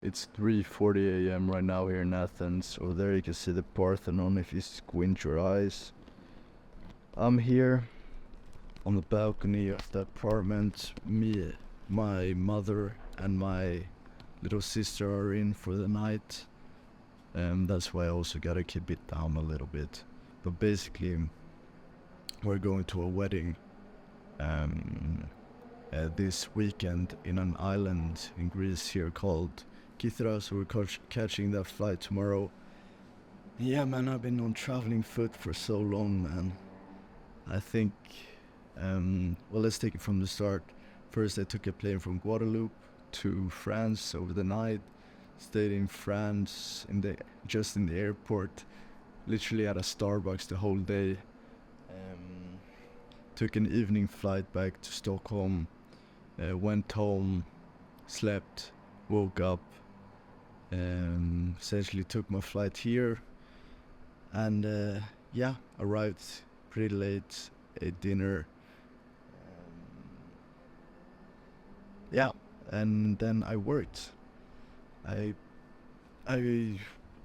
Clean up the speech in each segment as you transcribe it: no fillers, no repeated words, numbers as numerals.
It's 3:40 a.m. right now here in Athens. Over there you can see the Parthenon if you squint your eyes. I'm here on the balcony of the apartment. Me, my mother, and my little sister are in for the night. That's why I also gotta keep it down a little bit. But basically, we're going to a wedding this weekend in an island in Greece here called Kythra, so we're catching that flight tomorrow. Yeah, man, I've been on traveling foot for so long, man. I think, well, let's take it from the start. First, I took a plane from Guadeloupe to France over the night. Stayed in France just in the airport, literally at a Starbucks the whole day. Took an evening flight back to Stockholm. Went home, slept, woke up, essentially took my flight here, and yeah, arrived pretty late, ate dinner, yeah, and then I worked. I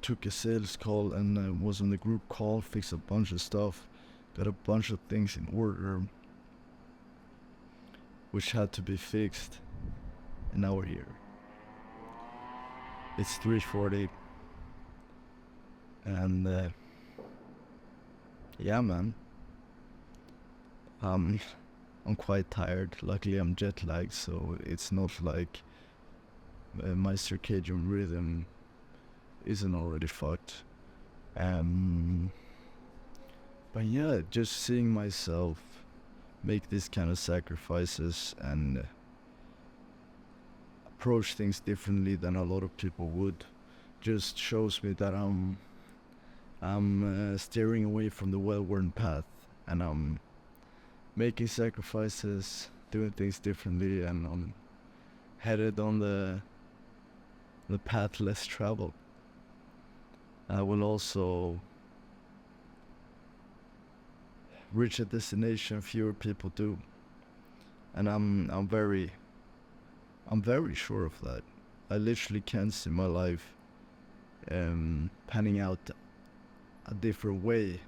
took a sales call and was on the group call, fixed a bunch of stuff, got a bunch of things in order which had to be fixed, and now we're here. It's 3:40, and yeah, man, I'm quite tired. Luckily, I'm jet lagged, so it's not like my circadian rhythm isn't already fucked. But yeah, just seeing myself make these kind of sacrifices and approach things differently than a lot of people would just shows me that I'm steering away from the well-worn path, and I'm making sacrifices, doing things differently, and I'm headed on the path less traveled. I will also reach a destination fewer people do, and I'm very sure of that. I literally can't see my life panning out a different way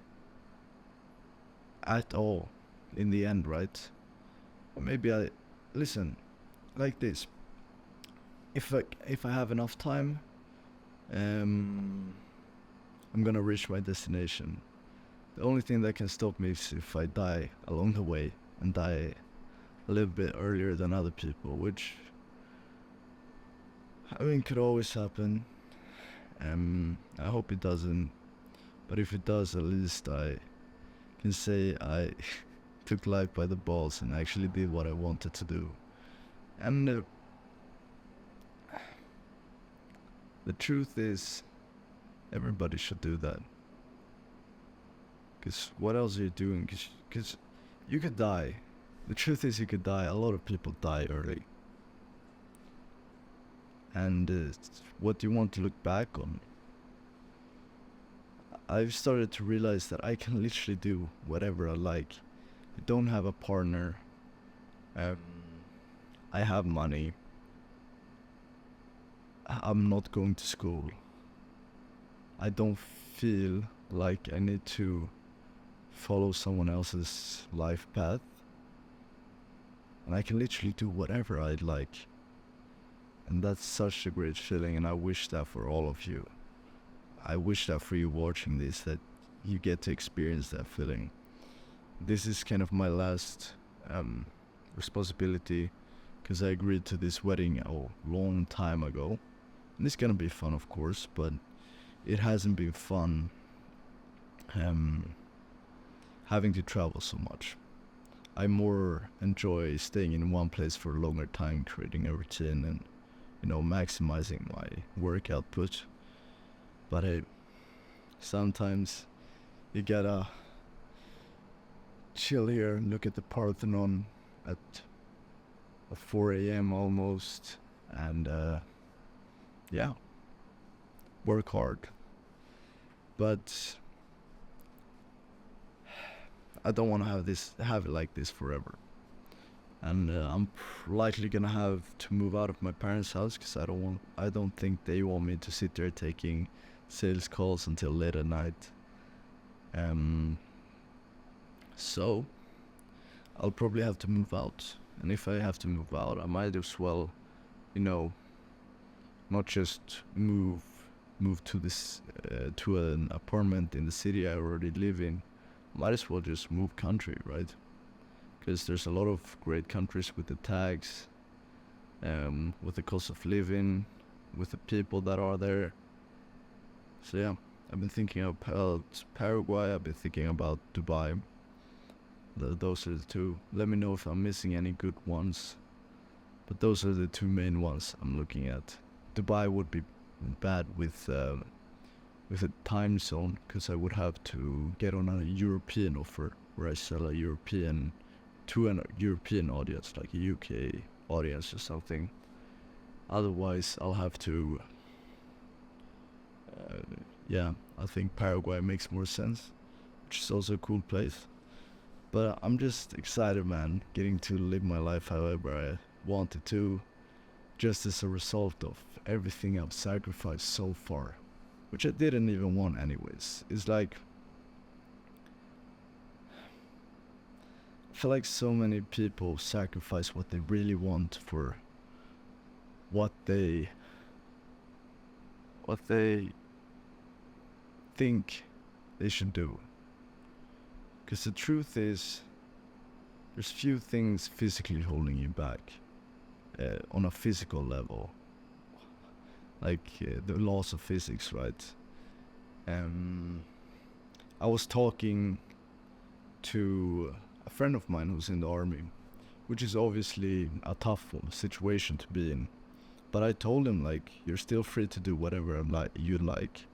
at all in the end, right? Maybe I listen like this. If I have enough time, I'm gonna reach my destination. The only thing that can stop me is if I die along the way, and die a little bit earlier than other people, which, I mean, could always happen. I hope it doesn't, but if it does, at least I can say I took life by the balls and actually did what I wanted to do. And the truth is, everybody should do that. Because what else are you doing? Because you could die. The truth is, you could die. A lot of people die early. And what do you want to look back on? I've started to realize that I can literally do whatever I like. I don't have a partner. I have money. I'm not going to school. I don't feel like I need to follow someone else's life path, and I can literally do whatever I'd like, and that's such a great feeling, and I wish that for all of you. I wish that for you watching this, that you get to experience that feeling. This is kind of my last responsibility, because I agreed to this wedding a long time ago, and it's gonna be fun, of course, but it hasn't been fun having to travel so much. I more enjoy staying in one place for a longer time, creating a routine and, maximizing my work output. But sometimes you gotta chill here and look at the Parthenon at 4 a.m. almost, and yeah, work hard. But I don't want to have it like this forever. and I'm likely gonna have to move out of my parents' house because I don't think they want me to sit there taking sales calls until late at night. Um, so I'll probably have to move out, and if I have to move out, I might as well, you know, not just move to this to an apartment in the city I already live in. Might as well just move country, right? Because there's a lot of great countries with the tax, with the cost of living, with the people that are there. So yeah, I've been thinking about Paraguay. I've been thinking about Dubai. Those are the two. Let me know if I'm missing any good ones. But those are the two main ones I'm looking at. Dubai would be bad with a time zone, because I would have to get on a European offer where I sell a European to a European audience, like a UK audience or something. Otherwise, I'll have to. Yeah, I think Paraguay makes more sense, which is also a cool place. But I'm just excited, man, getting to live my life however I wanted to, just as a result of everything I've sacrificed so far, which I didn't even want anyways. It's like, I feel like so many people sacrifice what they really want for what they think they should do. Because the truth is, there's few things physically holding you back on a physical level, like the laws of physics, right? I was talking to a friend of mine who's in the army, which is obviously a tough situation to be in. But I told him, like, you're still free to do whatever you like.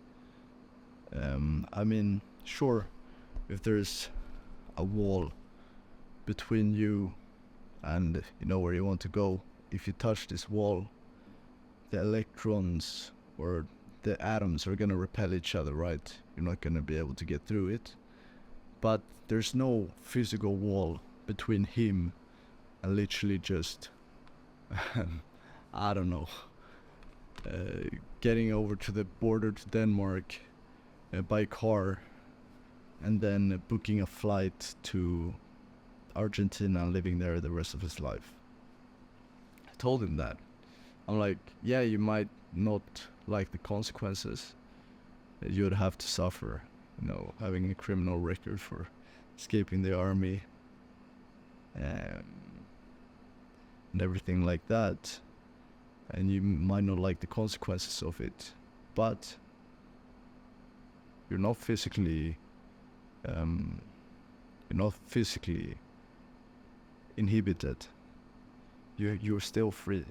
I mean, sure, if there's a wall between you and you know where you want to go, if you touch this wall, the electrons or the atoms are gonna repel each other, right? You're not gonna be able to get through it. But there's no physical wall between him and literally just, I don't know, getting over to the border to Denmark by car, and then booking a flight to Argentina and living there the rest of his life. I told him that. I'm like, yeah, you might not like the consequences that you'd have to suffer, having a criminal record for escaping the army, and everything like that. And you might not like the consequences of it, but you're not physically inhibited. You're still free.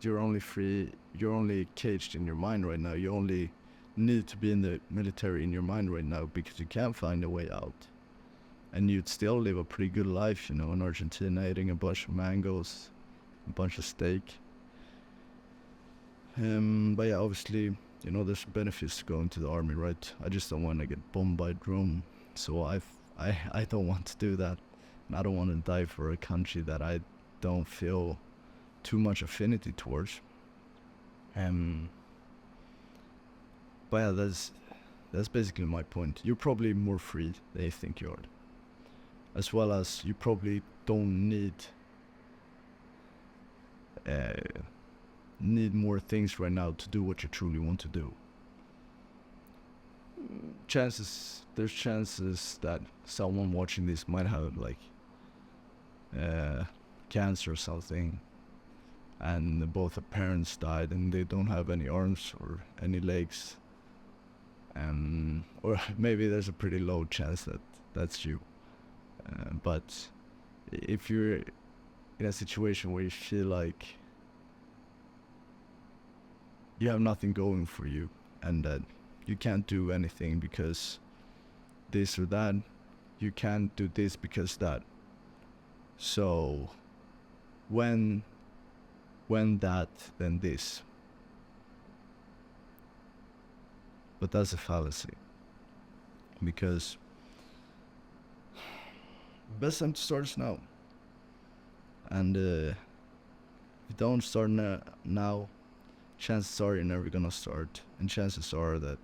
You're only caged in your mind right now. You only need to be in the military in your mind right now because you can't find a way out. And you'd still live a pretty good life, in Argentina, eating a bunch of mangoes, a bunch of steak. But yeah, obviously, there's benefits to going to the army, right? I just don't want to get bombed by drone, so I don't want to do that. And I don't want to die for a country that I don't feel too much affinity towards. But yeah, that's basically my point. You're probably more free than you think you are, as well as you probably don't need more things right now to do what you truly want to do. There's chances that someone watching this might have cancer or something, and both their parents died and they don't have any arms or any legs, or maybe there's a pretty low chance that that's you. But if you're in a situation where you feel like you have nothing going for you and that you can't do anything because this or that, you can't do this because that. So when that, then this. But that's a fallacy, because best time to start is now. And if you don't start now, chances are you're never gonna start, and chances are that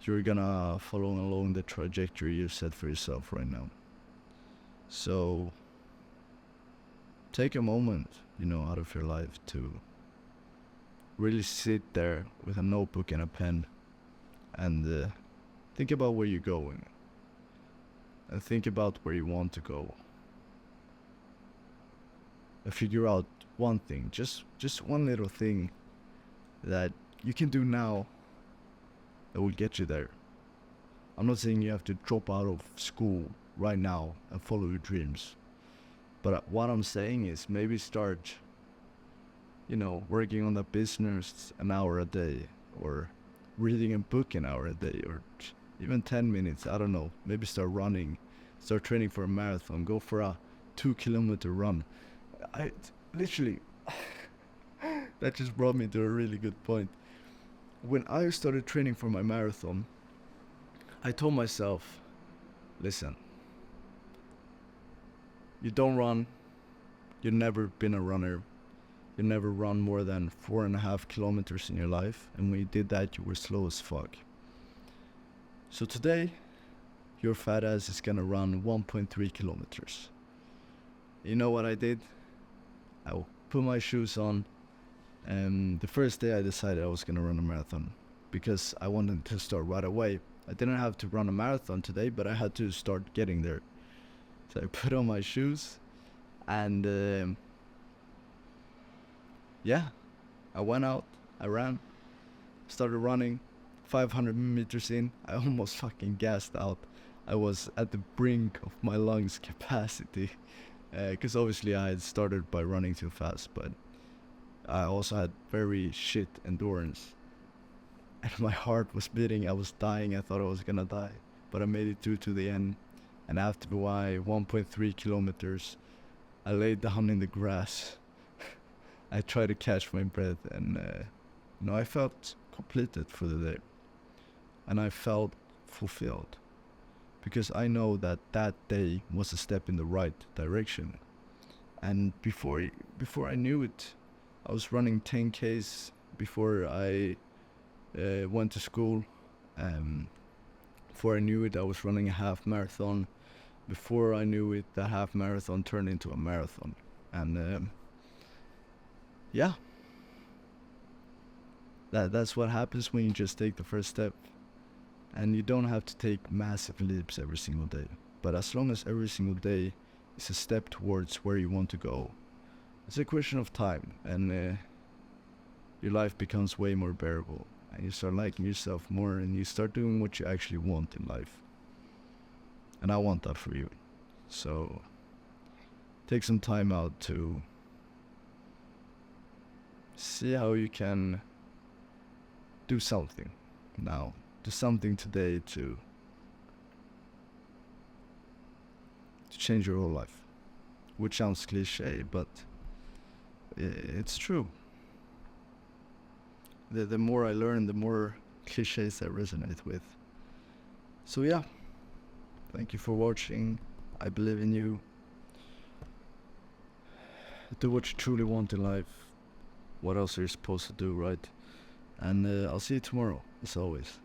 you're gonna follow along the trajectory you set for yourself right now. So take a moment, out of your life to really sit there with a notebook and a pen and think about where you're going and think about where you want to go. And figure out one thing, just one little thing that you can do now that will get you there. I'm not saying you have to drop out of school right now and follow your dreams. But what I'm saying is maybe start, working on that business an hour a day, or reading a book an hour a day, or even 10 minutes, I don't know. Maybe start running, start training for a marathon, go for a 2-kilometer run. I literally, that just brought me to a really good point. When I started training for my marathon, I told myself, listen, you don't run, you've never been a runner, you never run more than 4.5 kilometers in your life, and when you did that, you were slow as fuck. So today, your fat ass is gonna run 1.3 kilometers. You know what I did? I put my shoes on, and the first day I decided I was gonna run a marathon because I wanted to start right away. I didn't have to run a marathon today, but I had to start getting there. So I put on my shoes, and I went out, I ran, started running. 500 meters in, I almost fucking gassed out. I was at the brink of my lungs capacity, because obviously I had started by running too fast, but I also had very shit endurance. And my heart was beating, I was dying, I thought I was gonna die. But I made it through to the end, and after my 1.3 kilometers, I laid down in the grass. I tried to catch my breath, and I felt completed for the day. And I felt fulfilled, because I know that that day was a step in the right direction. And before I knew it, I was running 10Ks before I went to school. Before I knew it, I was running a half marathon. Before I knew it, the half marathon turned into a marathon. And that's what happens when you just take the first step. And you don't have to take massive leaps every single day. But as long as every single day is a step towards where you want to go, it's a question of time, and your life becomes way more bearable. And you start liking yourself more, and you start doing what you actually want in life. And I want that for you. So take some time out to see how you can do something now. Do something today to change your whole life. Which sounds cliche, but it's true. The more I learn, the more cliches I resonate with. So yeah, thank you for watching. I believe in you. Do what you truly want in life. What else are you supposed to do, right? And I'll see you tomorrow, as always.